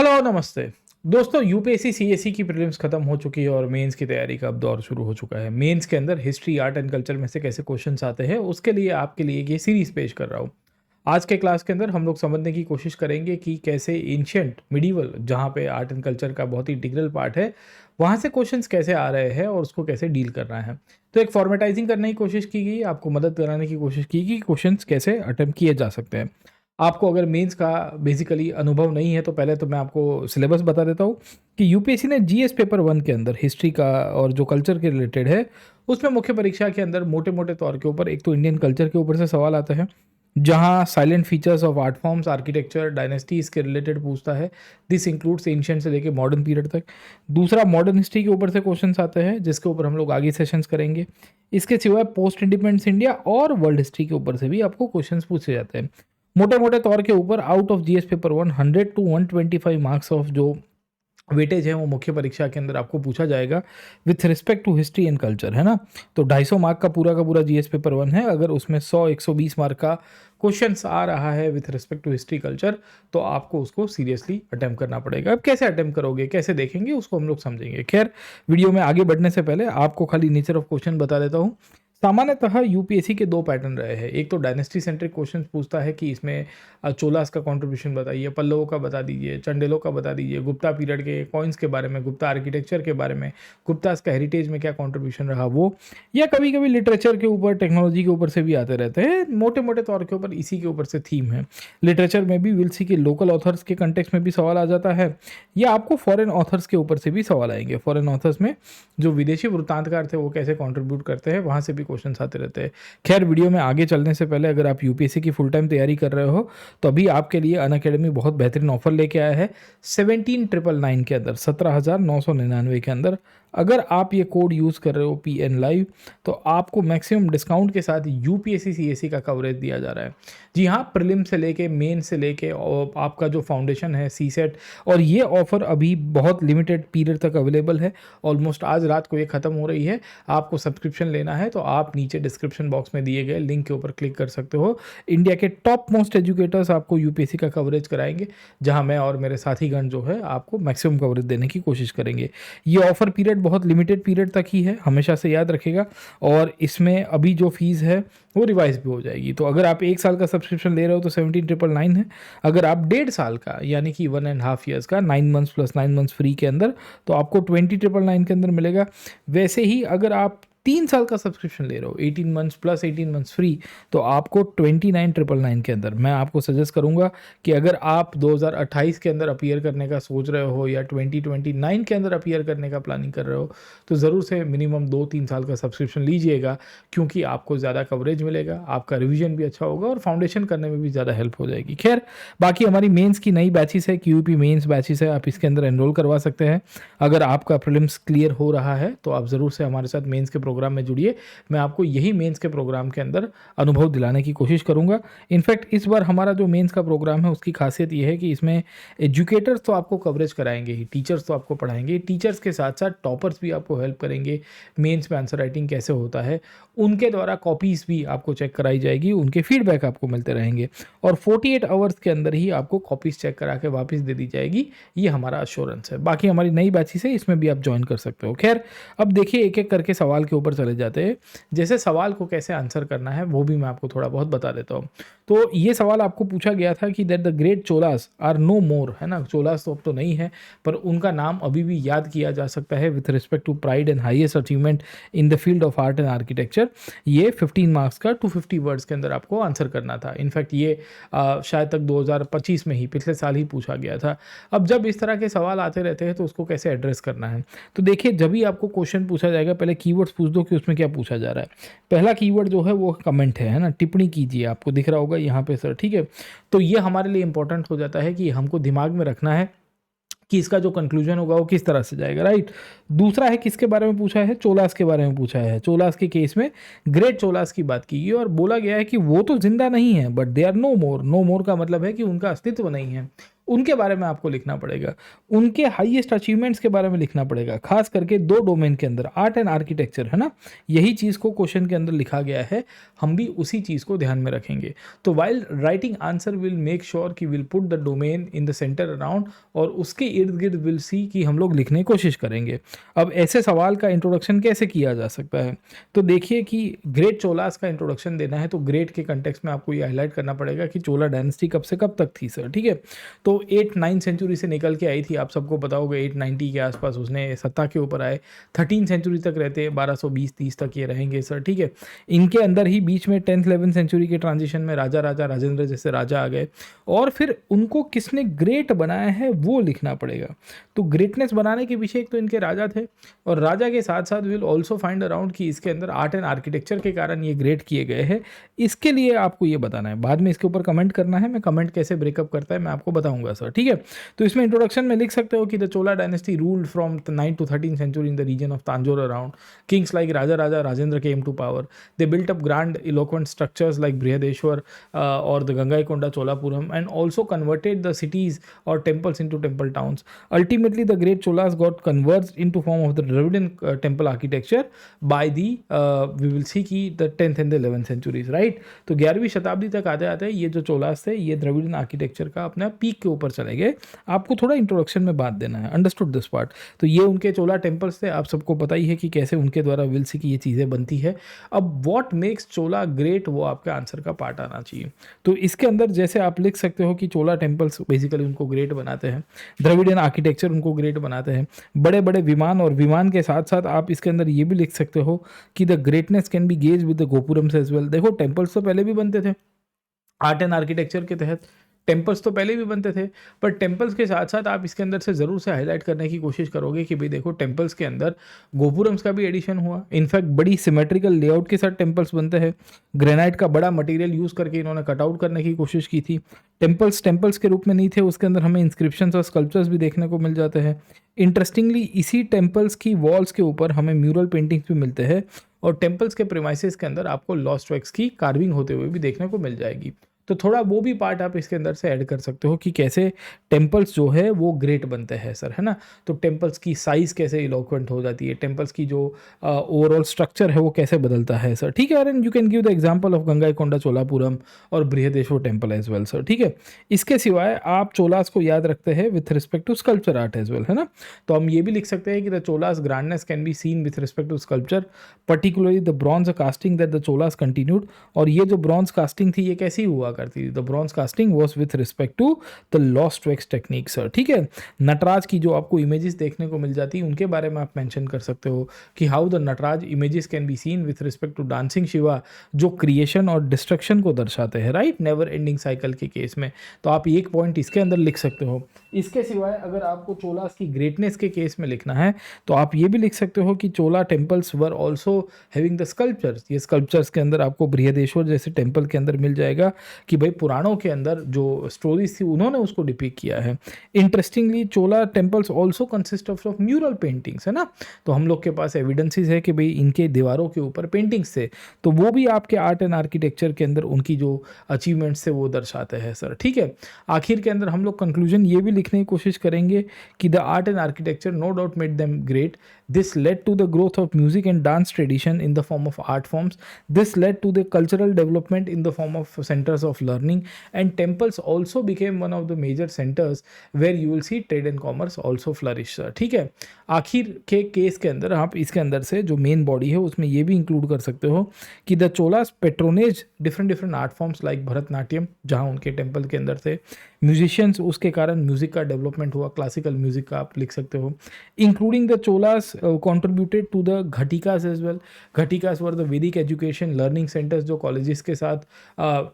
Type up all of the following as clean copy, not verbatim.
Hello नमस्ते दोस्तों। UPSC CSC की प्रीलिम्स खत्म हो चुकी है और मेंस की तैयारी का अब दौर शुरू हो चुका है। मेंस के अंदर हिस्ट्री आर्ट एंड कल्चर में से कैसे क्वेश्चंस आते हैं उसके लिए आपके लिए ये सीरीज पेश कर रहा हूँ। आज के क्लास के अंदर हम लोग समझने की कोशिश करेंगे कि कैसे एंशियंट मिडीवल, जहाँ पे आर्ट एंड कल्चर का बहुत ही इंटीग्रल पार्ट है, वहाँ से क्वेश्चंस कैसे आ रहे हैं और उसको कैसे डील करना है। तो एक फॉर्मेटाइजिंग करने की कोशिश की गई, आपको मदद कराने की कोशिश की गई क्वेश्चंस कैसे अटेम्प्ट किए जा सकते हैं। आपको अगर मेंस का बेसिकली अनुभव नहीं है तो पहले तो मैं आपको सिलेबस बता देता हूँ कि यूपीएससी ने जीएस पेपर 1 के अंदर हिस्ट्री का और जो कल्चर के रिलेटेड है उसमें मुख्य परीक्षा के अंदर मोटे मोटे तौर के ऊपर एक तो इंडियन कल्चर के ऊपर से सवाल आता है, जहाँ salient features of art forms, architecture, dynasties के रिलेटेड पूछता है। दिस इंक्लूड्स एंशिएंट से लेके मॉडर्न पीरियड तक। दूसरा मॉडर्न हिस्ट्री के ऊपर से क्वेश्चंस आते हैं जिसके ऊपर हम लोग आगे सेशंस करेंगे। इसके सिवाय पोस्ट इंडिपेंडेंस इंडिया और वर्ल्ड हिस्ट्री के ऊपर से भी आपको क्वेश्चंस पूछे जाते हैं। मोटे मोटे तौर के ऊपर out of GS paper 100 to 125 marks of जो वेटेज है वो मुख्य परीक्षा के अंदर आपको पूछा जाएगा with respect to history and culture, है ना। तो 250 मार्क का पूरा जीएस पेपर 1 है। अगर उसमें 100-120 मार्क का क्वेश्चंस आ रहा है with respect to history culture तो आपको उसको सीरियसली अटेम्प्ट करना पड़ेगा। अब कैसे अटेम्प्ट करोगे, कैसे देखेंगे, उसको हम लोग समझेंगे। खैर, वीडियो में आगे बढ़ने से पहले आपको खाली नेचर ऑफ क्वेश्चन बता देता हूँ। सामान्यतः यूपीएससी के दो पैटर्न रहे हैं। एक तो डायनेस्टी सेंट्रिक क्वेश्चन पूछता है कि इसमें चोलास का कंट्रीब्यूशन बताइए, पल्लवों का बता दीजिए, चंडेलों का बता दीजिए, गुप्ता पीरियड के कॉइन्स के बारे में, गुप्ता आर्किटेक्चर के बारे में, गुप्तास का हेरिटेज में क्या कंट्रीब्यूशन रहा वो, या कभी कभी लिटरेचर के ऊपर, टेक्नोलॉजी के ऊपर से भी आते रहते हैं। मोटे मोटे तौर के ऊपर इसी के ऊपर से थीम है। लिटरेचर में भी विल सी के लोकल ऑथर्स के कंटेक्स्ट में भी सवाल आ जाता है, या आपको फॉरेन ऑथर्स के ऊपर से भी सवाल आएंगे। फॉरेन ऑथर्स में जो विदेशी वृत्तांतकार थे वो कैसे कंट्रीब्यूट करते हैं, वहाँ से भी क्वेश्चन आते रहते हैं। खैर, वीडियो में आगे चलने से पहले अगर आप यूपीएससी की फुल टाइम तैयारी कर रहे हो तो अभी आपके लिए अनअकैडमी बहुत बेहतरीन ऑफर लेके आया है। 17,999 के अंदर, 17,999 के अंदर अगर आप ये कोड यूज़ कर रहे हो PN लाइव तो आपको मैक्सिमम डिस्काउंट के साथ यूपीएससी सीएससी का कवरेज दिया जा रहा है। जी हाँ, प्रीलिम से लेके मेन से लेके और आपका जो फाउंडेशन है सीसेट, और ये ऑफ़र अभी बहुत लिमिटेड पीरियड तक अवेलेबल है। ऑलमोस्ट आज रात को ये ख़त्म हो रही है। आपको सब्सक्रिप्शन लेना है तो आप नीचे डिस्क्रिप्शन बॉक्स में दिए गए लिंक के ऊपर क्लिक कर सकते हो। इंडिया के टॉप मोस्ट एजुकेटर्स आपको यूपीएससी का कवरेज कराएंगे, जहाँ मैं और मेरे साथीगण जो है आपको मैक्सिमम कवरेज देने की कोशिश करेंगे। ये ऑफ़र पीरियड बहुत लिमिटेड पीरियड तक ही है, हमेशा से याद रखेगा। और इसमें अभी जो फीस है वो रिवाइज भी हो जाएगी। तो अगर आप 1 साल का सब्सक्रिप्शन ले रहे हो तो 17,999 है। अगर आप 1.5 साल का यानी कि 1.5 ईयर्स का 9 मंथ्स प्लस 9 मंथ्स फ्री के अंदर तो आपको 20,999 के अंदर मिलेगा। वैसे ही अगर आप 3 साल का सब्सक्रिप्शन ले रहे हो 18 मंथ्स प्लस 18 मंथ्स फ्री तो आपको 29,999 के अंदर। मैं आपको सजेस्ट करूंगा कि अगर आप 2028 के अंदर अपीयर करने का सोच रहे हो या 2029 के अंदर अपीयर करने का प्लानिंग कर रहे हो तो ज़रूर से मिनिमम 2-3 साल का सब्सक्रिप्शन लीजिएगा, क्योंकि आपको ज़्यादा कवरेज मिलेगा, आपका रिवीजन भी अच्छा होगा और फाउंडेशन करने में भी ज़्यादा हेल्प हो जाएगी। खैर, बाकी हमारी मेंस की नई बैचेस है, क्यूपी मेंस बैचेस है, आप इसके अंदर एनरोल करवा सकते हैं। अगर आपका प्रीलिम्स क्लियर हो रहा है तो आप ज़रूर से हमारे साथ मेंस के प्रोग्राम में जुड़िए। मैं आपको यही मेंस के प्रोग्राम के अंदर अनुभव दिलाने की कोशिश करूंगा। इनफैक्ट इस बार हमारा जो मेंस का प्रोग्राम है उसकी खासियत यह है कि इसमें एजुकेटर्स तो आपको कवरेज कराएंगे ही, टीचर्स तो आपको पढ़ाएंगे, टीचर्स के साथ साथ टॉपर्स भी आपको हेल्प करेंगे। मेंस में आंसर राइटिंग कैसे होता है उनके द्वारा कॉपीज़ भी आपको चेक कराई जाएगी, उनके फीडबैक आपको मिलते रहेंगे और 48 आवर्स के अंदर ही आपको कॉपीज़ चेक करा के वापस दे दी जाएगी। ये हमारा अश्योरेंस है। बाकी हमारी नई बैचेस है, इसमें भी आप ज्वाइन कर सकते हो। खैर, अब देखिए एक एक करके सवाल के ऊपर चले जाते हैं। जैसे सवाल को कैसे आंसर करना है वो भी मैं आपको थोड़ा बहुत बता देता हूँ। तो ये सवाल आपको पूछा गया था कि that the great Cholas are no more, है ना। चोलास तो अब तो नहीं है पर उनका नाम अभी भी याद किया जा सकता है with respect to pride and highest achievement in the field of art and architecture. ये 15 मार्क्स का 250 वर्ड्स के अंदर आपको आंसर करना था। इनफैक्ट ये शायद तक 2025 में ही, पिछले साल ही पूछा गया था। अब जब इस तरह के सवाल आते रहते हैं तो उसको कैसे एड्रेस करना है, तो देखिए जब भी आपको क्वेश्चन पूछा जाएगा पहले कीवर्ड्स पूछ दो कि उसमें क्या पूछा जा रहा है। पहला कीवर्ड जो है वो कमेंट है ना, टिप्पणी कीजिए, आपको दिख रहा होगा यहाँ पे सर, ठीक है। तो ये हमारे लिए इंपॉर्टेंट हो जाता है कि हमको दिमाग में रखना है कि इसका जो कंक्लूजन होगा वो किस तरह से जाएगा, राइट। दूसरा है किसके बारे में पूछा है, चोलास के बारे में पूछा है। चोलास के केस में ग्रेट चोलास की बात की गई और बोला गया है कि वो तो जिंदा नहीं है but they are no more. No more का मतलब है कि उनका अस्तित्व नहीं है। उनके बारे में आपको लिखना पड़ेगा, उनके हाईएस्ट अचीवमेंट्स के बारे में लिखना पड़ेगा, खास करके 2 डोमेन के अंदर, आर्ट एंड आर्किटेक्चर, है ना? यही चीज़ को क्वेश्चन के अंदर लिखा गया है, हम भी उसी चीज़ को ध्यान में रखेंगे। तो while writing answer will make sure कि will put the domain in the centre around, और उसके इर्द-गिर्द विल सी कि हम लोग लिखने की कोशिश करेंगे। अब ऐसे सवाल का इंट्रोडक्शन कैसे किया जा सकता है? तो देखिए कि ग्रेट चोलास का इंट्रोडक्शन देना है, तो ग्रेट के कंटेक्स्ट में आपको ये हाइलाइट करना पड़ेगा कि चोला डायनेस्टी कब से कब तक थी सर, ठीक है? तो 8-9 सेंचुरी से निकल के आई थी, आप सबको पता होगा 890 के आसपास उसने सत्ता के ऊपर आए, 13 सेंचुरी तक रहते, 1220-30 तक ये रहेंगे सर, ठीक है? इनके अंदर ही बीच में 10th-11th सेंचुरी के ट्रांजिशन में राजा राजेंद्र जैसे राजा आ गए, और फिर उनको किसने ग्रेट बनाया है वो लिखना पड़ेगा। तो ग्रेटनेस बनाने के पीछे एक तो इनके राजा थे, और राजा के साथ साथ विल ऑल्सो फाइंड अराउंड कि इसके अंदर आर्ट एंड आर्किटेक्चर के कारण ये ग्रेट किए गए हैं। इसके लिए आपको ये बताना है, बाद में इसके ऊपर कमेंट करना है, मैं कमेंट कैसे ब्रेकअप करता है मैं आपको बताऊंगा सर, ठीक है? तो इसमें इंट्रोडक्शन में लिख सकते हो कि the Chola dynasty ruled from 9th to 13th century in the region of Tanjore around, kings like Raja Rajendra came to power, they built up grand eloquent structures like Brihadeshwara और the Gangaikonda Cholapuram, and also converted the cities और temples into temple towns. Ultimately, the great Cholas got converged into form of the Dravidian temple architecture by the we will see कि the 10th and the 11th centuries, right? तो 11वीं शताब्दी तक आते आते ये जो चोलास थे ये द्रविडियन आर्किटेक्चर का अपना पीक के ऊपर चले गए। आपको थोड़ा इंट्रोडक्शन में बात देना है, अंडरस्टूड दिस पार्ट। तो ये उनके चोला टेम्पल्स थे, आप सबको पता ही है कि कैसे उनके द्वारा विल सी की ये चीज़ें बनती है। अब व्हाट मेक्स चोला ग्रेट, वो आपके आंसर का पार्ट आना चाहिए। तो इसके अंदर जैसे आप लिख सकते हो कि चोला टेम्पल्स बेसिकली उनको ग्रेट बनाते हैं, द्रविडियन आर्किटेक्चर उनको ग्रेट बनाते हैं, बड़े बड़े विमान, और विमान के साथ साथ आप इसके अंदर ये भी लिख सकते हो कि the greatness can be gauged with the gopurams as well. देखो टेम्पल्स तो पहले भी बनते थे आर्ट एंड आर्किटेक्चर के तहत, टेम्पल्स तो पहले भी बनते थे, पर टेम्पल्स के साथ साथ आप इसके अंदर से ज़रूर से हाईलाइट करने की कोशिश करोगे कि भाई देखो टेम्पल्स के अंदर गोपुरम्स का भी एडिशन हुआ, इनफैक्ट बड़ी सिमेट्रिकल लेआउट के साथ टेम्पल्स बनते हैं, ग्रेनाइट का बड़ा मटेरियल यूज़ करके इन्होंने कटआउट करने की कोशिश की थी। टेम्पल्स के रूप में नहीं थे, उसके अंदर हमें इंस्क्रिप्शंस और स्कल्पचर्स भी देखने को मिल जाते हैं। इंटरेस्टिंगली इसी टेम्पल्स की वॉल्स के ऊपर हमें म्यूरल पेंटिंग्स भी मिलते हैं, और टेम्पल्स के प्रीमाइसेस के अंदर आपको लॉस्ट वैक्स की कार्विंग होते हुए भी देखने को मिल जाएगी। तो थोड़ा वो भी पार्ट आप इसके अंदर से ऐड कर सकते हो कि कैसे टेम्पल्स जो है वो ग्रेट बनते हैं सर, है ना? तो टेम्पल्स की साइज़ कैसे इलोक्वेंट हो जाती है, टेम्पल्स की जो ओवरऑल स्ट्रक्चर है वो कैसे बदलता है सर, ठीक है? और you can give the example of Gangaikonda Cholapuram और Brihadeshwara temple as well sir, ठीक है? इसके सिवाय आप चोलास को याद रखते हैं with respect to sculpture art as well, है ना? तो हम ये भी लिख सकते हैं कि the Cholas grandness can be seen with respect to sculpture, particularly the bronze casting that the Cholas continued. और ये जो ब्रॉन्ज कास्टिंग थी ये कैसी हुआ करती थी? The bronze casting was with respect to the lost wax technique sir, ठीक है? नटराज की जो आपको इमेजेस देखने को मिल जाती है उनके बारे में आप मेंशन कर सकते हो कि how the Nataraja images can be seen with respect to dancing Shiva, जो क्रिएशन और डिस्ट्रक्शन को दर्शाते हैं, राइट? नेवर एंडिंग साइकिल के केस में। तो आप एक पॉइंट इसके अंदर लिख सकते हो। इसके सिवाय अगर आपको चोलास की ग्रेटनेस के केस में लिखना है तो आप ये भी लिख सकते हो कि Chola temples were also having the sculptures. ये स्कल्पचर्स के अंदर आपको बृहदेश्वर जैसे टेम्पल के अंदर मिल जाएगा कि भाई पुराणों के अंदर जो स्टोरीज थी उन्होंने उसको डिपिक्ट किया है। Interestingly Chola temples also consist of mural paintings, है ना? तो हम लोग के पास एविडेंसेस है कि भाई इनके दीवारों के ऊपर पेंटिंग्स थे, तो वो भी आपके आर्ट एंड आर्किटेक्चर के अंदर उनकी जो अचीवमेंट्स थे वो दर्शाते हैं सर, ठीक है? आखिर के अंदर हम लोग कंक्लूजन ये भी लिखने की कोशिश करेंगे कि the art and architecture no doubt made them great, this led to the growth of music and dance tradition in the form of art forms, this led to the cultural development in the form of centres of learning, and temples also became one of the major centers where you will see trade and commerce also flourish, ठीक है? आखिर के case के अंदर आप इसके अंदर से जो मेन बॉडी है उसमें ये भी इंक्लूड कर सकते हो कि the Cholas patronage different art forms like Bharatanatyam, जहाँ उनके टेम्पल के अंदर थे, म्यूजिशियंस, उसके कारण म्यूजिक का डेवलपमेंट हुआ, क्लासिकल म्यूजिक का आप लिख सकते हो, including the Cholas contributed to the ghatikas as well. Ghatikas were the Vedic education learning centres जो कॉलेजेस के साथ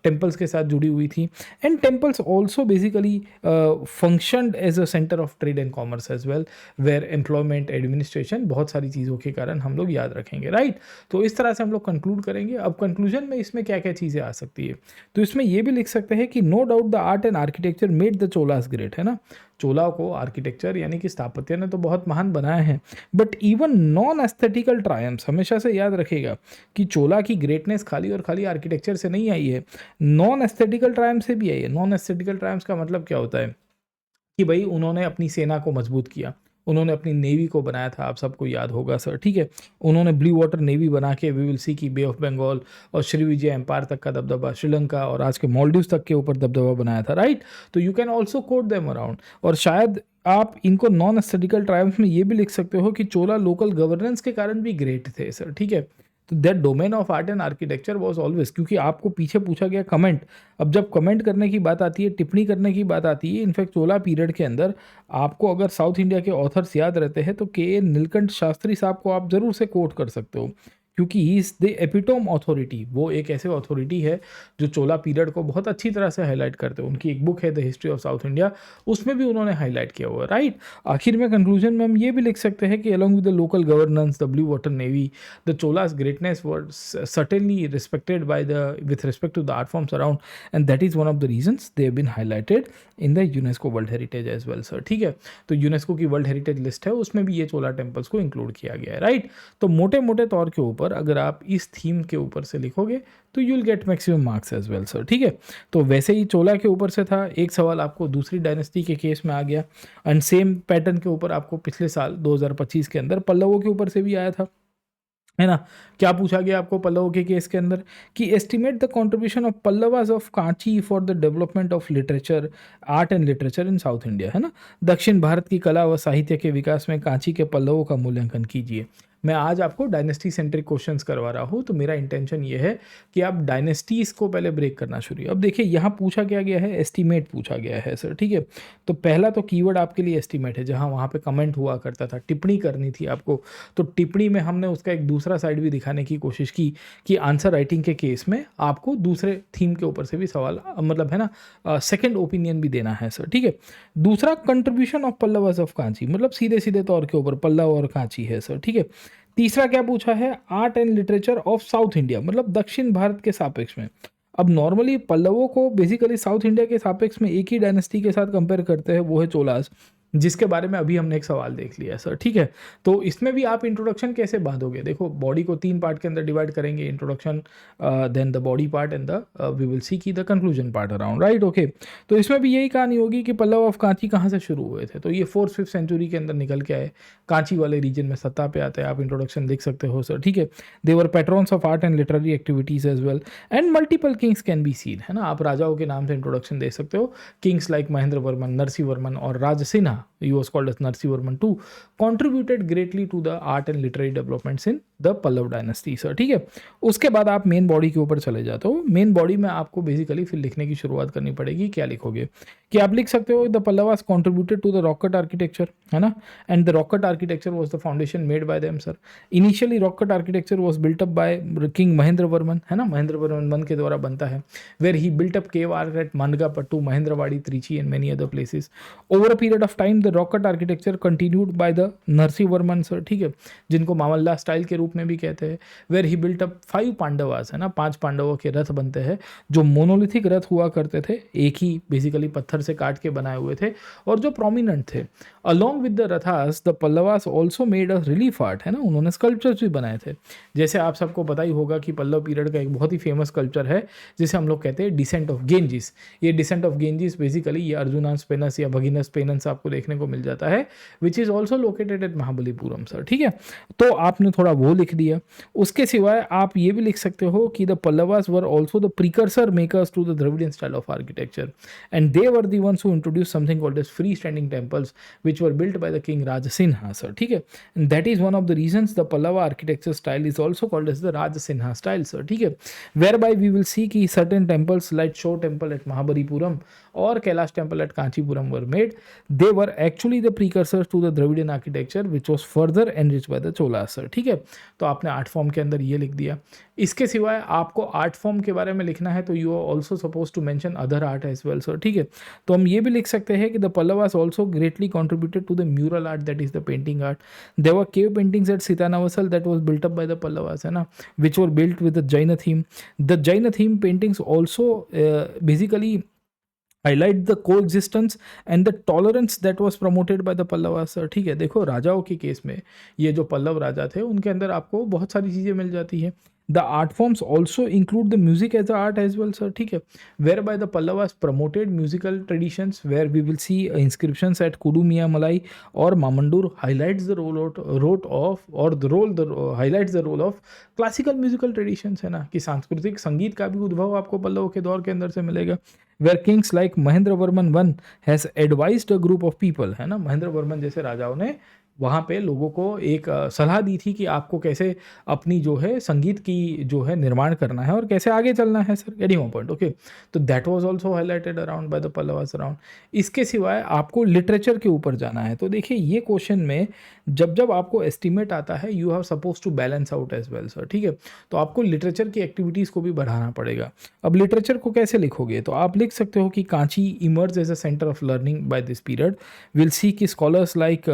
टेम्पल्स के साथ जुड़ी हुई थी, and temples also basically functioned as a centre of trade and commerce as well, where employment, administration, बहुत सारी चीज़ों के कारण हम लोग याद रखेंगे, राइट? तो इस तरह से हम लोग कंक्लूड करेंगे। अब कंक्लूजन में इसमें क्या क्या चीज़ें आ सकती है, तो इसमें ये भी लिख सकते हैं कि no doubt the art and architecture made the Cholas great, है ना? चोला को आर्किटेक्चर यानी कि स्थापत्य ने तो बहुत महान बनाया है, but even non aesthetical triumphs, हमेशा से याद रखेगा कि चोला की ग्रेटनेस खाली और खाली आर्किटेक्चर से नहीं आई है, नॉन एस्थेटिकल ट्रायम्स से भी आई है। नॉन एस्थेटिकल ट्रायम्स का मतलब क्या होता है? कि भाई उन्होंने अपनी सेना को मजबूत किया, उन्होंने अपनी नेवी को बनाया था, आप सबको याद होगा सर, ठीक है। उन्होंने ब्लू वाटर नेवी बना के वी विल सी की बे ऑफ बंगाल और श्रीविजय एम्पायर तक का दबदबा, श्रीलंका और आज के मालदीव्स तक के ऊपर दबदबा बनाया था, राइट। तो you can also quote them around. और शायद आप इनको नॉन एस्थेटिकल ट्रायम्फ में ये भी लिख सकते हो कि चोला लोकल गवर्नेंस के कारण भी ग्रेट थे सर, ठीक है। तो that domain of art and architecture was always, क्योंकि आपको पीछे पूछा गया कमेंट, अब जब कमेंट करने की बात आती है, टिप्पणी करने की बात आती है, इनफैक्ट चोला पीरियड के अंदर आपको अगर साउथ इंडिया के ऑथर्स याद रहते हैं तो के नीलकंठ शास्त्री साहब को आप ज़रूर से कोट कर सकते हो, क्योंकि he is the epitome authority. वो एक ऐसे अथॉरिटी है जो चोला पीरियड को बहुत अच्छी तरह से हाईलाइट करते हैं। उनकी एक बुक है the history of south India, उसमें भी उन्होंने हाईलाइट किया हुआ है, राइट। आखिर में कंक्लूजन में हम ये भी लिख सकते हैं कि along with the local governance, the blue water navy, the Cholas greatness were certainly respected by the with respect to the art forms around, and that is one of the reasons they have been highlighted in the UNESCO World Heritage as well sir, ठीक है। तो UNESCO की world heritage list है, उसमें भी ये चोला temples को include किया गया है, राइट। तो मोटे मोटे तौर के ऊपर अगर आप इस थीम के ऊपर से लिखोगे तो you will get maximum marks as well sir, ठीक है। तो वैसे ही चोला के ऊपर से था, एक सवाल आपको दूसरी डायनेस्टी के केस में आ गया, एंड सेम पैटर्न के ऊपर आपको पिछले साल 2025 के अंदर पल्लवों के ऊपर से भी आया था, है ना। क्या पूछा गया आपको पल्लवों के केस के अंदर कि estimate the contribution of Pallavas of Kanchi for the development of literature, art and literature in south India, है ना। दक्षिण भारत की कला व साहित्य के विकास में कांची के पल्लवों का मूल्यांकन कीजिए। मैं आज आपको डायनेस्टी सेंट्रिक क्वेश्चंस करवा रहा हूँ, तो मेरा इंटेंशन ये है कि आप डायनेस्टीज़ को पहले ब्रेक करना शुरू। अब देखिए यहाँ पूछा क्या गया है, एस्टीमेट पूछा गया है सर, ठीक है। तो पहला तो कीवर्ड आपके लिए एस्टीमेट है, जहाँ वहाँ पे कमेंट हुआ करता था, टिप्पणी करनी थी आपको, तो टिप्पणी में हमने उसका एक दूसरा साइड भी दिखाने की कोशिश की कि आंसर राइटिंग के केस में आपको दूसरे थीम के ऊपर से भी सवाल, मतलब है ना, सेकेंड ओपिनियन भी देना है सर, ठीक है। दूसरा contribution of Pallavas of Kanchi, मतलब सीधे सीधे तौर के ऊपर पल्लव और कांची है सर, ठीक है। तीसरा क्या पूछा है, art and literature of south India, मतलब दक्षिण भारत के सापेक्ष में। अब नॉर्मली पल्लवों को बेसिकली साउथ इंडिया के सापेक्ष में एक ही डायनेस्टी के साथ कंपेयर करते हैं, वो है चोलास, जिसके बारे में अभी हमने एक सवाल देख लिया सर, ठीक है। तो इसमें भी आप इंट्रोडक्शन कैसे बांधोगे, देखो बॉडी को 3 पार्ट के अंदर डिवाइड करेंगे, introduction, then the body part and the we will see की the conclusion part around, right, okay. तो इसमें भी यही कहानी होगी कि पल्लव ऑफ कांची कहाँ से शुरू हुए थे, तो ये 4th-5th सेंचुरी के अंदर निकल के आए, कांची वाले रीजन में सत्ता पे आते हैं, आप इंट्रोडक्शन देख सकते हो सर, ठीक है। They were patrons of art and literary activities as well and multiple kings can be seen, है ना। आप राजाओं के नाम से इंट्रोडक्शन दे सकते हो, किंग्स लाइक महेंद्र वर्मन, नरसिंह वर्मन और राजसिन्हा, he was called as Narasimhavarman II, contributed greatly to the art and literary developments in the Pallava dynasty sir, ठीक है। उसके बाद आप मेन बॉडी के ऊपर चले जाते हो। मेन बॉडी में आपको बेसिकली फिर लिखने की शुरुआत करनी पड़ेगी। क्या लिखोगे कि आप लिख सकते हो the Pallavas contributed to the rock cut architecture, है ना, and the rock cut architecture was the foundation made by them sir. Initially rock cut architecture was built up by king Mahendra Varman, है ना, महेंद्र वर्मन के द्वारा बनता है, where he built up cave art at Managapattu, Mahendravadi, Trichy and many other places. Over a period of time the rock cut architecture continued by the Narasimha Varman sir, ठीक है, जिनको Mamalla style के रूप में भी कहते हैं। Where he built up 5 Pandavas, है ना, 5 पांडवों के रथ बनते हैं जो मोनोलिथिक रथ हुआ करते थे, एक ही बेसिकली पत्थर से काट के बनाए हुए थे और जो प्रोमिनेंट थे। Along with the rathas the Pallavas also made a relief art, है ना, उन्होंने स्कल्पचर्स भी बनाए थे। जैसे आप सबको पता ही होगा कि पल्लव पीरियड का एक बहुत ही फेमस स्कल्पचर है जिसे हम लोग कहते हैं डिसेंट ऑफ गेंजिस। ये डिसेंट ऑफ गेंजिस बेसिकली ये अर्जुनास पेनस या भगिनस पेनस आपको देखने को मिल जाता है, which is also located at Mahabalipuram sir, ठीक है। तो आपने थोड़ा वो लिख दिया। उसके सिवाय आप ये भी लिख सकते हो कि the Pallavas were also the precursor makers to the Dravidian style of architecture and they were the ones who introduce something called as free standing temples which were built by the king Rajasimha sir, ठीक है। And that is one of the reasons the Pallava architecture style is also called as the Rajasimha style sir, ठीक है। Where by we will see की certain temples like show temple at Mahabalipuram और Kailash temple at Kanchipuram were made, they were actually the precursors to the Dravidian architecture which was further enriched by the Cholas sir, ठीक है। तो आपने art form के अंदर ये लिख दिया। इसके सिवाय आपको आर्ट फॉर्म के बारे में लिखना है तो you are also suppose to mention other art as well sir, ठीक है। तो हम ये भी लिख सकते हैं कि the Pallavas also greatly contributed to the mural art, that is the painting art. There were cave paintings at Sittanavasal that was built up by the Pallavas, है ना, which were built with the Jain theme. The Jain theme paintings also basically highlight the coexistence and the tolerance that was promoted by the Pallavas sir, ठीक है। देखो राजाओं के case में ये जो पल्लव राजा थे उनके अंदर आपको बहुत सारी चीज़ें मिल जाती है। The art forms also include the music as a art as well sir, ठीक है, where by the Pallavas promoted musical traditions where we will see inscriptions at Kudumiyamalai और Mamandur highlights the role of classical musical traditions, है ना, कि सांस्कृतिक संगीत का भी उद्भव आपको पल्लव के दौर के अंदर से मिलेगा। Where kings like Mahendra Varman one has advised a group of people, है ना, महेंद्र वर्मन जैसे राजाओं ने वहाँ पे लोगों को एक सलाह दी थी कि आपको कैसे अपनी जो है संगीत की जो है निर्माण करना है और कैसे आगे चलना है sir, getting my point, okay. तो that was also highlighted around by the Pallavas around. इसके सिवाय आपको लिटरेचर के ऊपर जाना है, तो देखिए ये क्वेश्चन में जब जब आपको एस्टिमेट आता है you have suppose to balance out as well sir, ठीक है, तो आपको लिटरेचर की एक्टिविटीज़ को भी बढ़ाना पड़ेगा। अब लिटरेचर को कैसे लिखोगे, तो आप लिख सकते हो कि Kanchi emerge as a centre of learning by this period. Will see कि scholars like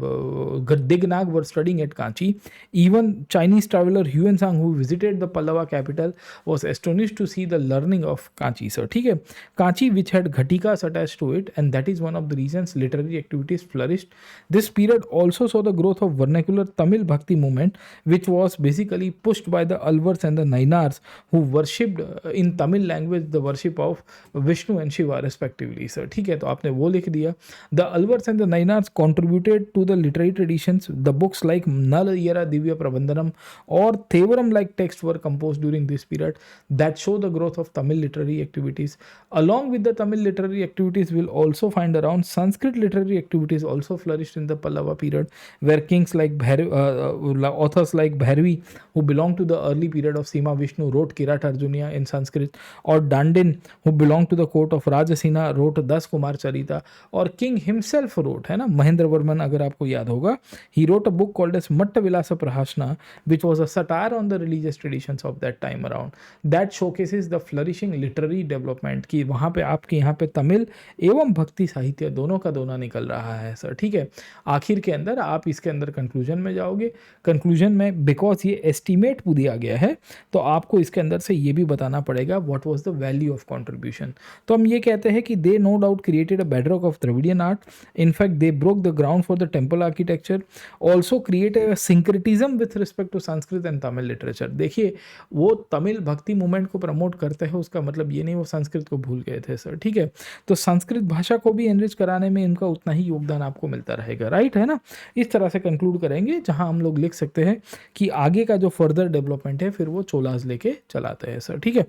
Dignag were studying at Kanchi. Even Chinese traveler Huan who visited the Pallava capital was astonished to see the learning of Kanchi. So, ठीक है, Kanchi which had Ghatikas attached to it, and that is one of the reasons literary activities flourished. This period also saw the growth of vernacular Tamil Bhakti movement, which was basically pushed by the Alvars and the Nainars, who worshipped in Tamil language the worship of Vishnu and Shiva respectively. So, ठीक है, तो आपने वो लिख दिया. The Alvars and the Nainars contributed to the literary traditions. The books like Nal Yara Divya Prabandhanam or Thevaram like texts were composed during this period that show the growth of Tamil literary activities. Along with the Tamil literary activities, we'll also find around Sanskrit literary activities also flourished in the Pallava period, where kings like authors like Bhairavi, who belonged to the early period of Sima Vishnu, wrote Kirat Arjunia in Sanskrit, or Dandin, who belonged to the court of Rajasena, wrote Das Kumar Charita, और king himself wrote, है ना, महेंद्र वर्मन अगर आपको याद होगा, he wrote a book called as Matta Vilasa Prahasana which was a satire on the religious traditions of that time around that showcases the flourishing literary development, कि वहाँ पे आपके यहाँ पे तमिल एवं भक्ति साहित्य दोनों का दोना निकल रहा है सर, ठीक है। आखिर के अंदर आप इसके अंदर कंक्लूजन में जाओगे, कंक्लूजन में बिकॉज ये एस्टिमेट दिया गया है तो आपको इसके अंदर से ये भी बताना पड़ेगा what was the value of contribution. तो हम ये कहते हैं कि they know doubt created a bedrock of Dravidian art. In fact, they broke the ground for the temple architecture. Also created a syncretism with respect to Sanskrit and Tamil literature. देखिए वो तमिल भक्ति movement को promote करते हैं, उसका मतलब ये नहीं वो संस्कृत को भूल गए थे सर, ठीक है। तो संस्कृत भाषा को भी एनरिच कराने में इनका उतना ही योगदान आपको मिलता रहेगा, राइट, है ना। इस तरह से कंक्लूड करेंगे जहां हम लोग लिख सकते हैं कि आगे का जो फर्दर डेवलपमेंट है फिर वो चोलाज लेके चलाते हैं सर, ठीक है।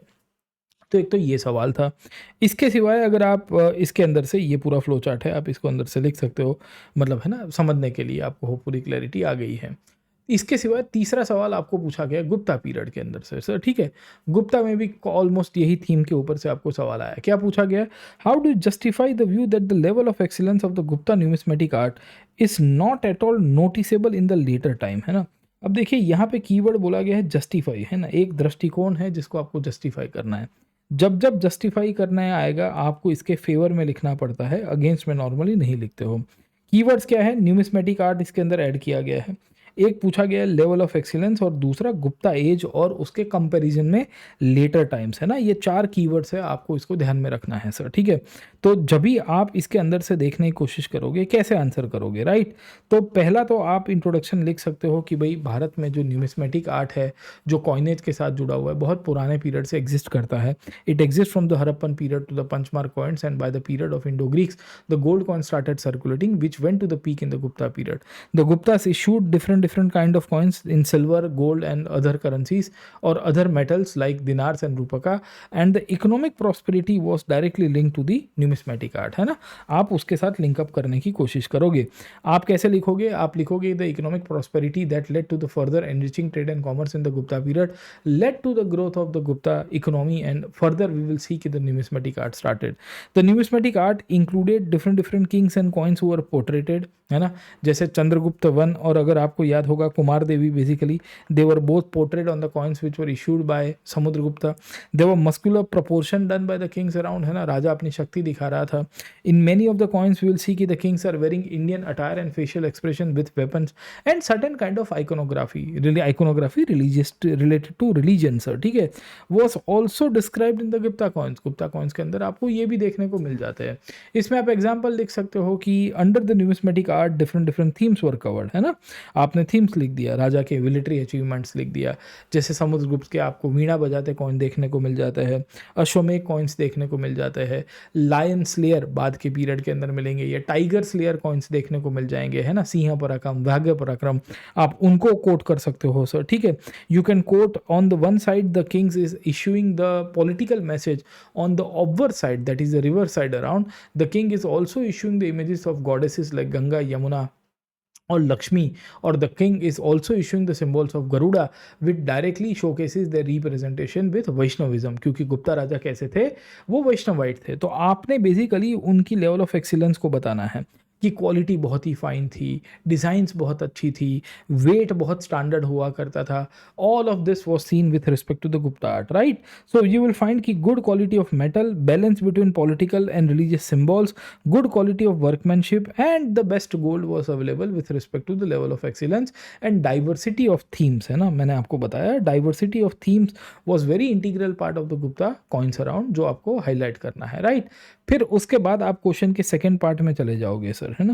तो एक तो ये सवाल था। इसके सिवाय अगर आप इसके अंदर से ये पूरा फ्लो चार्ट है, आप इसको अंदर से लिख सकते हो, मतलब है ना, समझने के लिए आपको हो पूरी क्लैरिटी आ गई है। इसके सिवाय तीसरा सवाल आपको पूछा गया गुप्ता पीरियड के अंदर से सर, ठीक है। गुप्ता में भी ऑलमोस्ट यही थीम के ऊपर से आपको सवाल आया। क्या पूछा गया, how do justify the view that the level of excellence of the Gupta numismatic art is not at all noticeable in the later time, है ना। अब देखिए यहाँ पे कीवर्ड बोला गया है जस्टिफाई, है ना, एक दृष्टिकोण है जिसको आपको जस्टिफाई करना है। जब जब जस्टिफाई करना आएगा आपको इसके फेवर में लिखना पड़ता है, अगेंस्ट में नॉर्मली नहीं लिखते हो। कीवर्ड्स क्या है, न्यूमिस्मेटिक आर्ट इसके अंदर ऐड किया गया है। एक पूछा गया लेवल ऑफ एक्सीलेंस और दूसरा गुप्ता एज और उसके कंपैरिजन में लेटर टाइम्स, है ना। ये चार कीवर्ड्स है, आपको इसको ध्यान में रखना है सर, ठीक है। तो जब भी आप इसके अंदर से देखने की कोशिश करोगे कैसे आंसर करोगे, राइट। तो पहला तो आप इंट्रोडक्शन लिख सकते हो कि भाई भारत में जो न्यूमिस्मेटिक आर्ट है जो कॉइनेज के साथ जुड़ा हुआ है बहुत पुराने पीरियड से एग्जिस्ट करता है। It exist from the Harappan period to the punchmark coins and by the period of Indo Greeks the gold coin started circulating which went to the peak in the Gupta period. The Guptas issued different kind of coins in silver, gold and other currencies or other metals like dinars and rupaka, and the economic prosperity was directly linked to the numismatic art, है ना। आप उसके साथ link up करने की कोशिश करोगे। आप कैसे लिखोगे, आप लिखोगे the economic prosperity that led to the further enriching trade and commerce in the Gupta period led to the growth of the Gupta economy and further we will see कि the numismatic art started. The numismatic art included different kings and coins who were portraited, है ना, जैसे Chandragupta one और अगर आपको याद होगा Kumar Devi, basically they were both portrayed on the coins which were issued by Samudragupta. They were muscular proportion done by the kings around, है ना, राजा अपनी शक्ति दिखा रहा था। In many of the coins we will see कि the kings are wearing Indian attire and facial expression with weapons and certain kind of iconography religious related to religion sir, ठीक है, was also described in the Gupta coins. Gupta coins के अंदर आपको ये भी देखने को मिल जाते हैं। इसमें आप एग्जाम्पल लिख सकते हो कि under the numismatic art different themes were covered, है ना। आपने आपने थीम्स लिख दिया, राजा के मिलिट्री अचीवमेंट्स लिख दिया, जैसे समुद्रगुप्त के आपको वीणा बजाते कॉइन देखने को मिल जाते हैं, अश्वमेध कॉइन्स देखने को मिल जाते हैं, लायन स्लेयर बाद के पीरियड के अंदर मिलेंगे, या टाइगर स्लेयर कॉइन्स देखने को मिल जाएंगे, है ना, सिंह पराक्रम, भाग्य पराक्रम, आप उनको कोट कर सकते हो सर, ठीक है। You can quote on the one side the kings is issuing the political message, on the obverse side that is the reverse side around the king is also issuing the images of goddesses like Ganga, Yamuna or Lakshmi, or the king is also issuing the symbols of Garuda, which directly showcases their representation with Vaishnavism, क्योंकि गुप्ता राजा कैसे थे, वो Vaishnavite थे। तो आपने basically उनकी level of excellence को बताना है कि क्वालिटी बहुत ही फाइन थी, डिज़ाइंस बहुत अच्छी थी, वेट बहुत स्टैंडर्ड हुआ करता था। All of this was seen with respect to the Gupta art, right. So you will find कि good quality of metal, balance between political and religious symbols, good quality of workmanship and the best gold was available with respect to the level of excellence and diversity of themes, है ना, मैंने आपको बताया diversity of themes was very integral part of the Gupta coins around, जो आपको highlight करना है, right. फिर उसके बाद आप क्वेश्चन के सेकेंड पार्ट में चले जाओगे सर, है ना।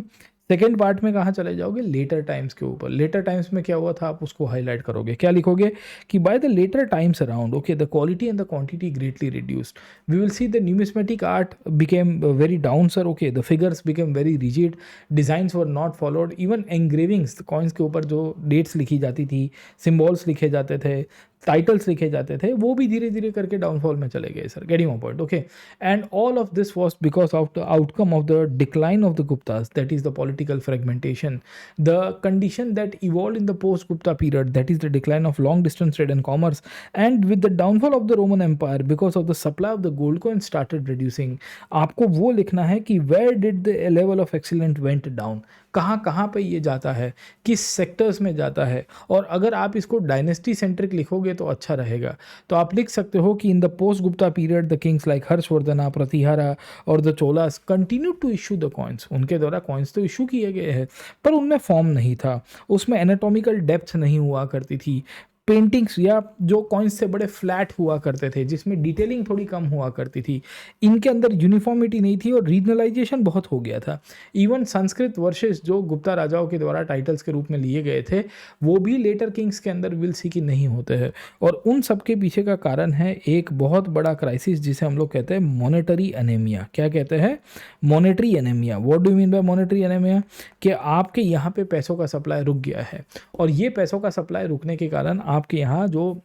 सेकेंड पार्ट में कहाँ चले जाओगे, लेटर टाइम्स के ऊपर। लेटर टाइम्स में क्या हुआ था, आप उसको हाईलाइट करोगे, क्या लिखोगे कि by the later times around, okay, the quality and the quantity greatly reduced, we will see the numismatic art became very down sir, okay, the figures became very rigid, designs were not followed, even engravings, coins के ऊपर जो dates लिखी जाती थी, symbols लिखे जाते थे, titles लिखे जाते थे, वो भी धीरे धीरे करके डाउनफॉल में चले गए sir, getting my point, okay. And all of this was because of the outcome of the decline of the Guptas, that is the political fragmentation, the condition that evolve in the post Gupta period, that is the decline of long distance trade and commerce, and with the downfall of the Roman empire because of the supply of the gold coin started reducing. आपको वो लिखना है कि where did the level of excellent went down, कहाँ कहाँ पे ये जाता है, किस सेक्टर्स में जाता है। और अगर आप इसको डायनेस्टी सेंट्रिक लिखोगे तो अच्छा रहेगा। तो आप लिख सकते हो कि in the post Gupta period the kings like Harshavardhana, Pratihara और the Cholas continue to issue the coins, उनके द्वारा कॉइन्स तो इशू किए गए हैं पर उनमें फॉर्म नहीं था, उसमें एनाटॉमिकल डेप्थ नहीं हुआ करती थी, पेंटिंग्स या जो कॉइन्स से बड़े फ्लैट हुआ करते थे जिसमें डिटेलिंग थोड़ी कम हुआ करती थी, इनके अंदर यूनिफॉर्मिटी नहीं थी और रीजनलाइजेशन बहुत हो गया था। इवन संस्कृत वर्सेस जो गुप्ता राजाओं के द्वारा टाइटल्स के रूप में लिए गए थे वो भी लेटर किंग्स के अंदर विल सी की नहीं होते हैं। और उन सब के पीछे का कारण है एक बहुत बड़ा क्राइसिस जिसे हम लोग कहते हैं मॉनेटरी एनेमिया। क्या कहते हैं? Monetary anaemia. What do mean by monetary anaemia? कि आपके यहाँ पे पैसों का सप्लाई रुक गया है और ये पैसों का सप्लाई रुकने के कारण आपके यहाँ जो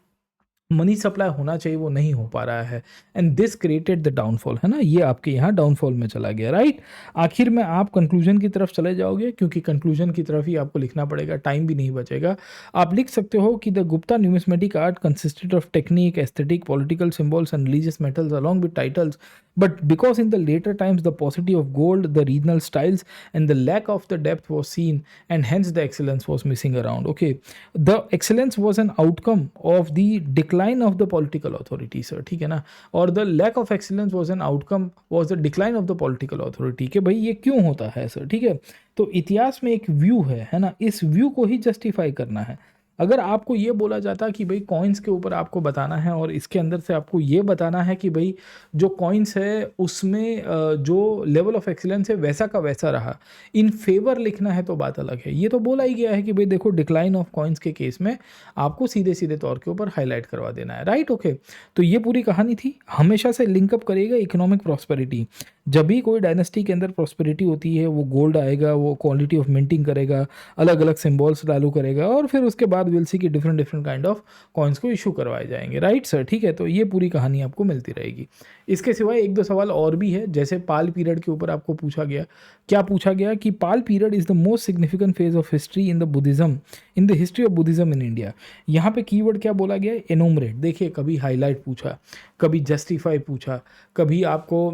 मनी सप्लाई होना चाहिए वो नहीं हो पा रहा है and this created the downfall, है ना, ये आपके यहाँ डाउनफॉल में चला गया, राइट। आखिर में आप कंक्लूजन की तरफ चले जाओगे क्योंकि कंक्लूजन की तरफ ही आपको लिखना पड़ेगा, टाइम भी नहीं बचेगा। आप लिख सकते हो कि the Gupta numismatic art consisted of technique, aesthetic, political symbols and religious metals along with titles, but because in the later times the paucity of gold, the regional styles and the lack of the depth was seen and hence the excellence was missing around. Okay, the excellence was an outcome of the decline of the political authority, sir, ठीक है ना, और the lack of excellence was an outcome was the decline of the political authority। कि भाई ये क्यों होता है सर, ठीक है। तो इतिहास में एक व्यू है ना, इस व्यू को ही जस्टिफाई करना है। अगर आपको ये बोला जाता कि भाई कॉइन्स के ऊपर आपको बताना है और इसके अंदर से आपको ये बताना है कि भाई जो कॉइन्स है उसमें जो लेवल ऑफ एक्सीलेंस है वैसा का वैसा रहा, इन फेवर लिखना है तो बात अलग है। ये तो बोला ही गया है कि भाई देखो डिक्लाइन ऑफ कॉइन्स के केस में आपको सीधे सीधे तौर के ऊपर हाईलाइट करवा देना है, राइट। ओके, तो ये पूरी कहानी थी। हमेशा से लिंकअप करेगा इकोनॉमिक प्रॉस्पेरिटी। जब भी कोई डायनेस्टी के अंदर प्रॉस्पेरिटी होती है वो गोल्ड आएगा, वो क्वालिटी ऑफ मिंटिंग करेगा, अलग अलग सिम्बॉल्स चालू करेगा और फिर उसके बाद विल सी की different different kind of coins को इशू करवाए जाएंगे, राइट सर, ठीक है। तो ये पूरी कहानी आपको मिलती रहेगी। इसके सिवाय एक दो सवाल और भी है, जैसे पाल पीरियड के ऊपर आपको पूछा गया, क्या पूछा गया कि Pala period is the most significant phase of history in the Buddhism, in the history of Buddhism in India. यहाँ पे कीवर्ड क्या बोला गया? एनोमरेट। देखिए, कभी हाईलाइट पूछा, कभी जस्टिफाई पूछा, कभी आपको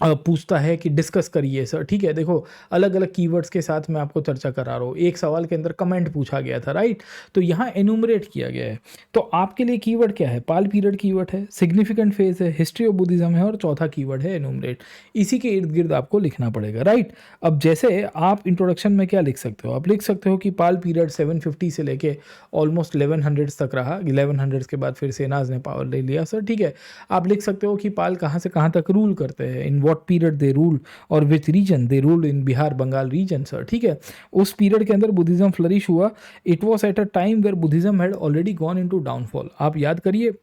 पूछता है कि डिस्कस करिए सर, ठीक है। देखो, अलग अलग कीवर्ड्स के साथ मैं आपको चर्चा करा रहा हूँ। एक सवाल के अंदर कमेंट पूछा गया था, राइट, तो यहाँ एनुमरेट किया गया है। तो आपके लिए कीवर्ड क्या है? पाल पीरियड कीवर्ड है, सिग्निफिकेंट फेज है, हिस्ट्री ऑफ बुद्धिज्म है और चौथा कीवर्ड है एनुमरेट। इसी के इर्द गिर्द आपको लिखना पड़ेगा, राइट। अब जैसे आप इंट्रोडक्शन में क्या लिख सकते हो? आप लिख सकते हो कि पाल पीरियड 750 से लेके ऑलमोस्ट 1100 तक रहा, 1100 के बाद फिर सेनाज ने पावर ले लिया, सर, ठीक है। आप लिख सकते हो कि पाल कहाँ से कहाँ तक रूल करते हैं, in what period they rule और which region they rule in Bihar Bengal region sir, ठीक है। उस पीरियड के अंदर बुद्धिज्म फ्लरिश हुआ। It was at a time where Buddhism had already gone into downfall. आप याद करिए,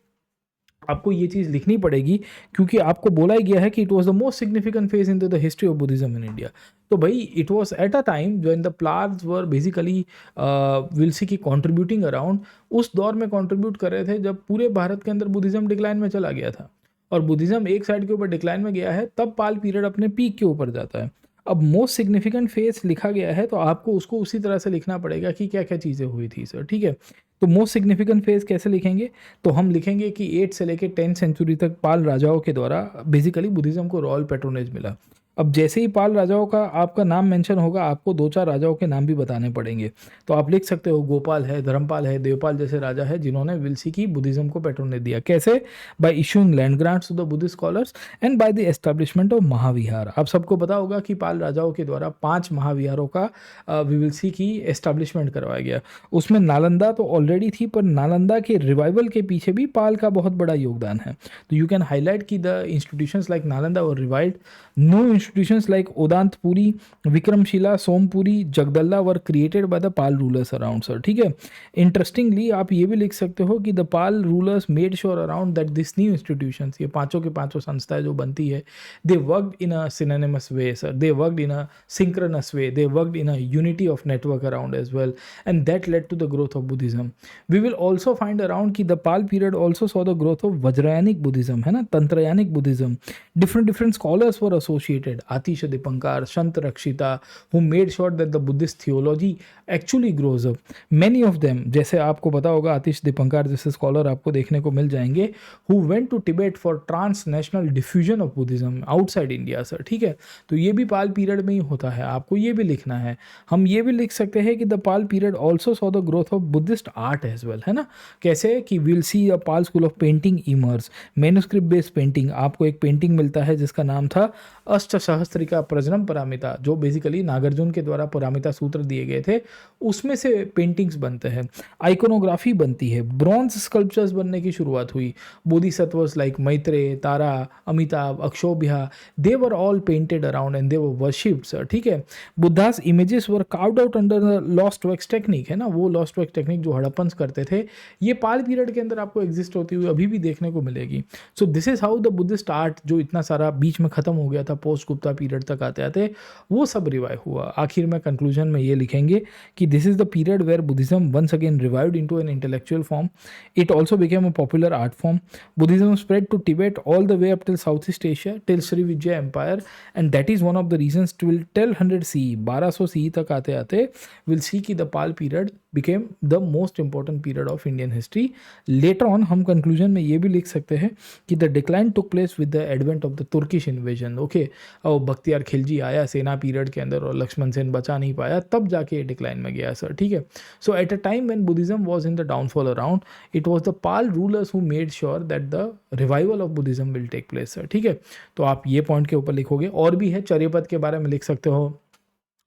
आपको ये चीज़ लिखनी पड़ेगी क्योंकि आपको बोला ही गया है कि it was the most significant phase in the history of Buddhism in India. तो भाई it was at a time when the Palas were basically will see की कॉन्ट्रीब्यूटिंग अराउंड, उस दौर में कॉन्ट्रीब्यूट कर रहे थे जब पूरे भारत के अंदर बुद्धिज्म डिक्लाइन में चला गया था और बुद्धिज्म एक साइड के ऊपर डिक्लाइन में गया है, तब पाल पीरियड अपने पीक के ऊपर जाता है। अब मोस्ट सिग्निफिकेंट फेज लिखा गया है तो आपको उसको उसी तरह से लिखना पड़ेगा कि क्या क्या चीज़ें हुई थी सर, ठीक है। तो मोस्ट सिग्निफिकेंट फेज कैसे लिखेंगे, तो हम लिखेंगे कि 8 से लेकर 10 सेंचुरी तक पाल राजाओं के द्वारा बेसिकली बुद्धिज्म को रॉयल पैट्रोनेज मिला। अब जैसे ही पाल राजाओं का आपका नाम मेंशन होगा, आपको 2-4 राजाओं के नाम भी बताने पड़ेंगे। तो आप लिख सकते हो गोपाल है, धर्मपाल है, देवपाल जैसे राजा है जिन्होंने विलसी की बुद्धिज्म को पैट्रोनेज दिया। कैसे? By issuing land grants to the Buddhist scholars and by the establishment of Mahavihara. आप सबको पता होगा कि पाल राजाओं के द्वारा 5 महाविहारों का विलसी की एस्टैब्लिशमेंट करवाया गया। उसमें नालंदा तो ऑलरेडी थी, पर नालंदा के रिवाइवल के पीछे भी पाल का बहुत बड़ा योगदान है। तो यू कैन हाईलाइट कि द इंस्टीट्यूशंस लाइक नालंदा और revived, no institutions like Odantpuri, Vikramshila, Sompuri, Jagdalla were created by the Pal rulers around sir, ठीक है। Interestingly आप ये भी लिख सकते हो कि the Pal rulers made sure around that this new institutions, ये पांचों के पांचों संस्थाएं जो बनती है, they worked in a synonymous way sir, they worked in a synchronous way, they worked in a unity of network around as well, and that led to the growth of Buddhism. We will also find around कि the Pal period also saw the growth of Vajrayanic Buddhism, है ना, Tantrayanic Buddhism. Different scholars were associated. Atish Dipankar, Sant Rakshita, who made sure that the Buddhist theology actually grows up. Many of them, जैसे आपको पता होगा आतिश दीपंकर जैसे scholar आपको देखने को मिल जाएंगे, who went to Tibet for transnational diffusion of Buddhism outside India sir, ठीक है। तो ये भी पाल पीरियड में ही होता है, आपको ये भी लिखना है। हम ये भी लिख सकते हैं कि the Pala period also saw the growth of Buddhist art as well, है ना। कैसे कि will see a Pala school of painting emerge, manuscript based painting. आपको एक पेंटिंग मिलता है जिसका नाम था अष्टसहस्त्रिका प्रजनम परामिता, जो बेसिकली नागार्जुन के द्वारा परामिता सूत्र दिए गए थे, उसमें से पेंटिंग्स बनते हैं, आइकोनोग्राफी बनती है, ब्रॉन्ज स्कल्पचर्स बनने की शुरुआत हुई। Bodhisattvas like Maitreya, Tara, Amitabha, Akshobhya, they were all painted around and they were worshipped sir, ठीक है। Buddha's images were carved out under lost wax technique, है ना, वो लॉस्ट वैक्स टेक्निक जो हड़प्पन्स करते थे, ये पाल पीरियड के अंदर आपको एग्जिस्ट होती हुई अभी भी देखने को मिलेगी। So this is how the Buddhist art, जो इतना सारा बीच में खत्म हो गया था पोस्ट गुप्ता पीरियड तक आते आते, वो सब रिवाइव हुआ। आखिर में कंक्लूजन में ये लिखेंगे कि this is the period where Buddhism once again revived into an intellectual form. It also became a popular art form. Buddhism spread to Tibet all the way up till South East Asia, till Shri Vijaya empire, and that is one of the reasons till 1200 C, 1200 C तक आते आते will see की the Pala period became the most important period of Indian history. Later on हम conclusion में ये भी लिख सकते हैं कि the decline took place with the advent of the Turkish invasion. Okay, अब बख्तियार खिलजी आया सेना पीरियड के अंदर और लक्ष्मण सेन बचा नहीं पाया, तब जाके डिक्लाइन में गया सर, ठीक है। So at a time when Buddhism was in the downfall around, it was the Pala rulers who made sure that the revival of Buddhism will take place sir, ठीक है। तो आप ये पॉइंट के ऊपर लिखोगे। और भी है, चर्यपद के बारे में लिख सकते हो,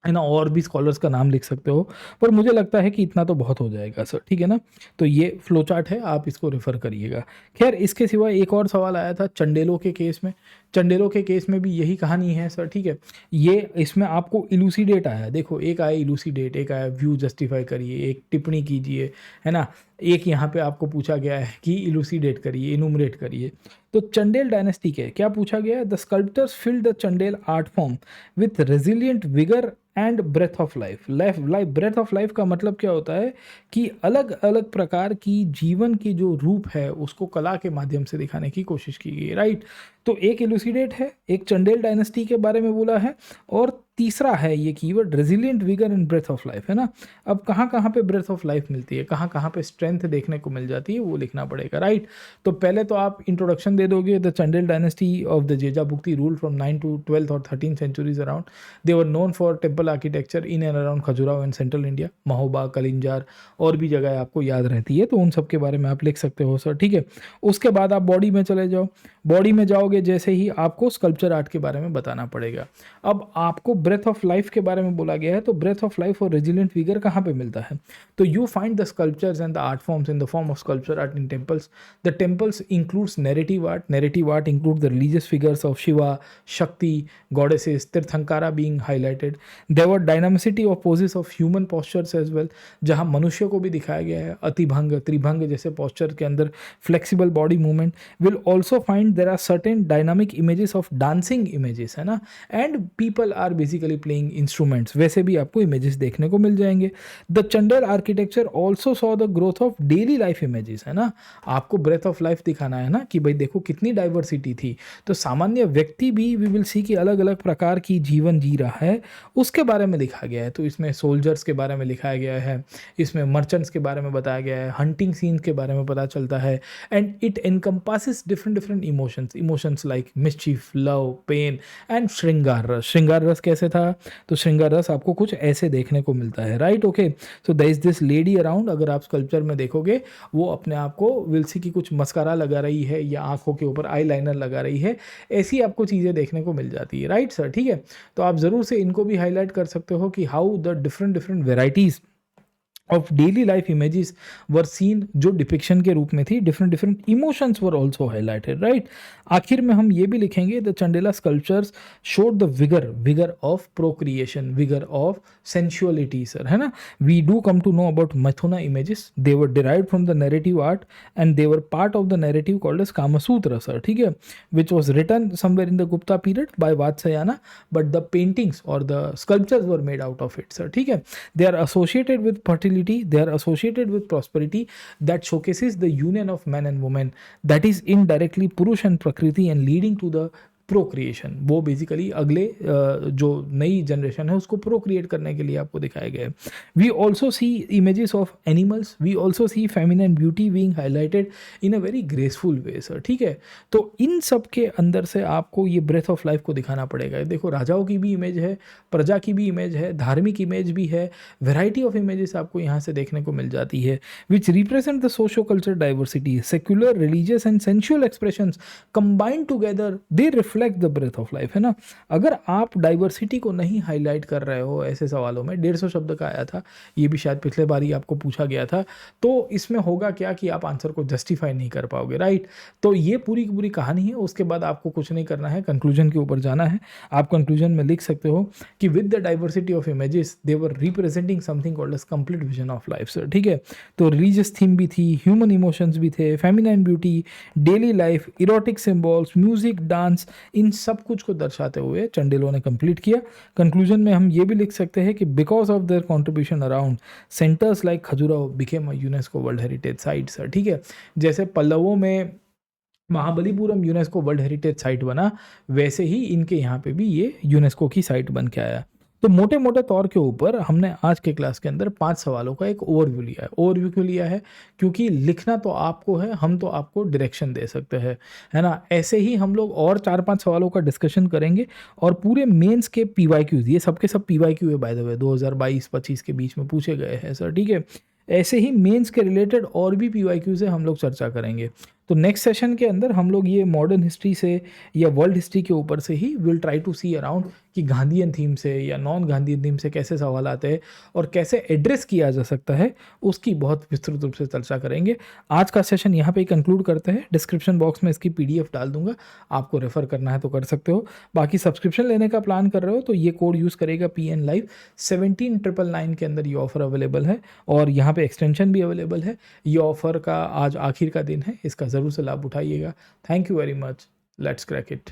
है ना, और भी स्कॉलर्स का नाम लिख सकते हो, पर मुझे लगता है कि इतना तो बहुत हो जाएगा सर, ठीक है ना। तो ये फ्लो चार्ट है, आप इसको रेफर करिएगा। खैर, इसके सिवा एक और सवाल आया था चंडेलों के केस में। चंडेलों के केस में भी यही कहानी है सर, ठीक है। ये इसमें आपको इलूसीडेट आया, देखो एक आया इलूसीडेट, एक आया व्यू जस्टिफाई करिए, एक टिप्पणी कीजिए, है ना, एक यहाँ पे आपको पूछा गया है कि इलूसीडेट करिए, इनुमरेट करिए। तो चंडेल डायनेस्टी के क्या पूछा गया है? The sculptors filled the Chandela art form with resilient vigour and breath of life. Breath of life का मतलब क्या होता है कि अलग अलग प्रकार की जीवन की जो रूप है उसको कला के माध्यम से दिखाने की कोशिश की गई, राइट। तो एक इलूसीडेट है, एक चंडेल डायनेस्टी के बारे में बोला है, और तीसरा है ये keyword resilient vigour and breath of life, है ना। अब कहाँ कहाँ पे ब्रेथ ऑफ लाइफ मिलती है, कहाँ कहाँ पे स्ट्रेंथ देखने को मिल जाती है, वो लिखना पड़ेगा, राइट। तो पहले तो आप इंट्रोडक्शन दे दोगे, the Chandel dynasty of the Jeja Bhukti rule from 9 to 12th और 13th centuries around. They were known for temple architecture in and around Khajuraho and central India, Mahoba, Kalinjar, और भी जगह आपको याद रहती है, तो उन सब के बारे में आप लिख सकते हो सर, ठीक है। उसके बाद आप बॉडी में चले जाओ। बॉडी में जाओगे जैसे ही आपको स्कल्पचर आर्ट के बारे में बताना पड़ेगा। अब आपको ब्रेथ ऑफ लाइफ के बारे में बोला गया है, तो ब्रेथ ऑफ लाइफ और रेजिलिएंट विगर कहाँ पे मिलता है? तो you find the sculptures and the art forms in the form of sculpture art in temples. The temples includes narrative art. Narrative art include the religious figures of Shiva, Shakti, goddesses, Tirthankara being highlighted. There were dynamicity of poses of human postures as well, जहाँ मनुष्य को भी दिखाया गया है, अतिभंग, त्रिभंग जैसे posture के अंदर flexible body movement. Will also find there are certain dynamic images of dancing images, है ना, and people are basically playing instruments, वैसे भी आपको इमेजेस देखने को मिल जाएंगे। The Chandela architecture also saw the growth of daily life images, है ना, आपको ब्रेथ ऑफ लाइफ दिखाना है ना कि भाई देखो कितनी डाइवर्सिटी थी। तो सामान्य व्यक्ति भी वी विल सी कि अलग अलग प्रकार की जीवन जी रहा है, उसके बारे में लिखा गया है। तो इसमें सोल्जर्स के बारे में लिखाया गया है, इसमें मर्चेंट्स के बारे में बताया गया है, हंटिंग सीन के बारे में पता चलता है, and it encompasses different emotions like mischief, love, pain and shringar ras. श्रृंगार रस कैसे था? तो श्रृंगार रस आपको कुछ ऐसे देखने को मिलता है, right? Okay, so there is this lady around, अगर आप स्कल्पचर में देखोगे वो अपने आप को विल सी की कुछ मस्कारा लगा रही है या आंखों के ऊपर आई लाइनर लगा रही है, ऐसी आपको चीज़ें देखने को मिल जाती है, राइट सर? ठीक है, तो आप ज़रूर से इनको भी हाईलाइट कर सकते हो कि how the different varieties of daily life images were seen, जो डिपिक्शन के रूप में थी, different emotions were also highlighted, right? आखिर में हम ये भी लिखेंगे the Chandela sculptures showed the vigour of procreation, vigour of sensuality, sir, है ना। We do come to know about Maithuna images, they were derived from the narrative art and they were part of the narrative called as Kamasutra, sir, ठीक है, which was written somewhere in the Gupta period by Vatsyayana, but the paintings और the sculptures were made out of it, sir, ठीक है। They are associated with fertility, they are associated with prosperity that showcases the union of man and woman, that is indirectly purush and prakriti and leading to the procreation. वो basically अगले जो नई generation है उसको Procreate करने के लिए आपको दिखाए गए। We also see images of animals, we also see feminine beauty being highlighted in a very graceful way, sir, ठीक है। तो इन सब के अंदर से आपको ये ब्रेथ ऑफ लाइफ को दिखाना पड़ेगा। देखो, राजाओं की भी इमेज है, प्रजा की भी इमेज है, धार्मिक इमेज भी है, वेराइटी ऑफ इमेजेस आपको यहाँ से देखने को मिल जाती है, which represent the socio culture diversity, secular, religious and sensual expressions combined together, they reflect the breath of life, है ना। अगर आप डाइवर्सिटी को नहीं हाईलाइट कर रहे हो ऐसे सवालों में, 150 शब्द का आया था, ये भी शायद पिछले बार ही आपको पूछा गया था, तो इसमें होगा क्या कि आप आंसर को जस्टिफाई नहीं कर पाओगे, राइट। तो ये पूरी की पूरी कहानी है। उसके बाद आपको कुछ नहीं करना है, कंक्लूजन के ऊपर जाना है। आप कंक्लूजन में लिख सकते हो कि with the diversity of images they were representing something called as complete vision of life, sir, ठीक है। तो रिलीजियस थीम भी थी, ह्यूमन इमोशंस भी थे, feminine beauty, daily life, erotic symbols, music, dance, इन सब कुछ को दर्शाते हुए चंडेलों ने कंप्लीट किया। कंक्लूजन में हम ये भी लिख सकते हैं कि because of their contribution around centres like Khajuraho became a UNESCO world heritage site, sir, ठीक है। जैसे पल्लवों में Mahabalipuram UNESCO world heritage site बना, वैसे ही इनके यहाँ पे भी ये यूनेस्को की साइट बन के आया। तो मोटे मोटे तौर के ऊपर हमने आज के क्लास के अंदर 5 सवालों का एक ओवरव्यू लिया है। ओवरव्यू क्यों लिया है? क्योंकि लिखना तो आपको है, हम तो आपको डायरेक्शन दे सकते हैं, है ना। ऐसे ही हम लोग और 4-5 सवालों का डिस्कशन करेंगे और पूरे मेंस के पीवाईक्यूज, ये सबके सब पीवाईक्यू है बाय द वे, 2022-25 के बीच में पूछे गए हैं, सर, ठीक है। ऐसे ही मेंस के रिलेटेड और भी पीवाईक्यू से हम लोग चर्चा करेंगे। तो नेक्स्ट सेशन के अंदर हम लोग ये मॉडर्न हिस्ट्री से या वर्ल्ड हिस्ट्री के ऊपर से ही will try to see around कि गांधीयन थीम से या नॉन गांधीयन थीम से कैसे सवाल आते हैं और कैसे एड्रेस किया जा सकता है, उसकी बहुत विस्तृत रूप से चर्चा करेंगे। आज का सेशन यहाँ पे कंक्लूड करते हैं। डिस्क्रिप्शन बॉक्स में इसकी PDF डाल दूंगा, आपको रेफर करना है तो कर सकते हो। बाकी सब्सक्रिप्शन लेने का प्लान कर रहे हो तो ये कोड यूज़ करेगा PN Live 17999 के अंदर ये ऑफर अवेलेबल है और यहाँ पे एक्सटेंशन भी अवेलेबल है। ये ऑफर का आज आखिर का दिन है, इसका ज़रूर से लाभ उठाइएगा। Thank you very much, let's crack it.